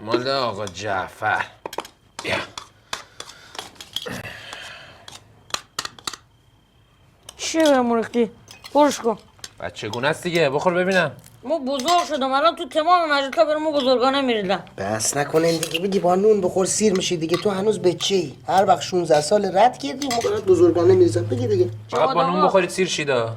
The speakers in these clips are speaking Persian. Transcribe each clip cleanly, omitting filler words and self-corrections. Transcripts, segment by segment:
مال آقا جعفر. بیا. چیه برم ریختی؟ برش کن. بچگونه است دیگه، بخور ببینم. ما بزرگ شدم الان تو تمام مجلس‌ها برام بزرگانه میریدم. بس نکنین دیگه، بگی با نون بخور سیر میشی دیگه. تو هنوز بچه‌ای. هر وقت 16 سال رد کردی موقع بزرگانه میریزن. بگی دیگه. فقط با نون بخورید سیر شیدا.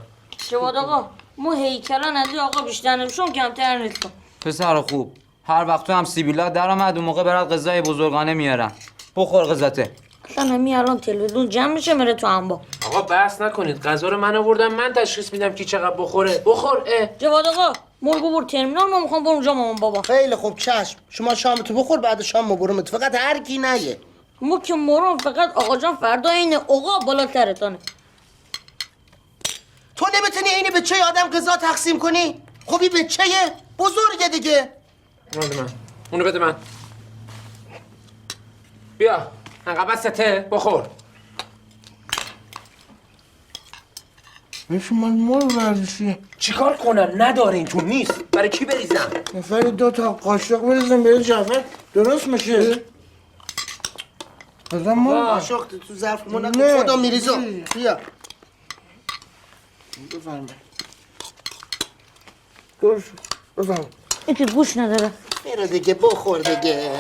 جواد آقا ما هیکلا ندی آقا بیشتر نمیشون کمتر نیستم. پسر خوب، هر وقت تو هم سیبیلات در آمد اون موقع برات غذای بزرگانه میارم. بخور غذاته. اصلا همین الان تلویزیون جمع میشه میره تو انبار. آقا بحث نکنید، غذا رو من آوردم، من تشخیص میدم کی چقدر بخوره. بخور. جواد آقا مرگو بر ترمینال، ما میخوام برم اونجا مامان بابا. خیلی خوب چشم. شما شامتو بخور، بعد شام ما برم. فقط هر کی نگه. ما که مرم، فقط آقا جان فردا اینه آقا بالا سرتانه. تو نمیتونی اینی بچه آدم غذا تقسیم کنی؟ خب این بچه بزرگه دیگه. اونو بده من. بیا انقدر بسته بخور. میشه من مال ورزشیه. چیکار کنم؟ نداره این تو نیست. برای کی بریزم؟ فرید 2 تا قاشق بریزم به جعفر درست میشه. ازم مال قاشق تو ظرف مون نکن، خدا میریزم. بیا بفرمایید. گوش بفرمایید. این که گوش نداره. میره دیگه، بخور دیگه.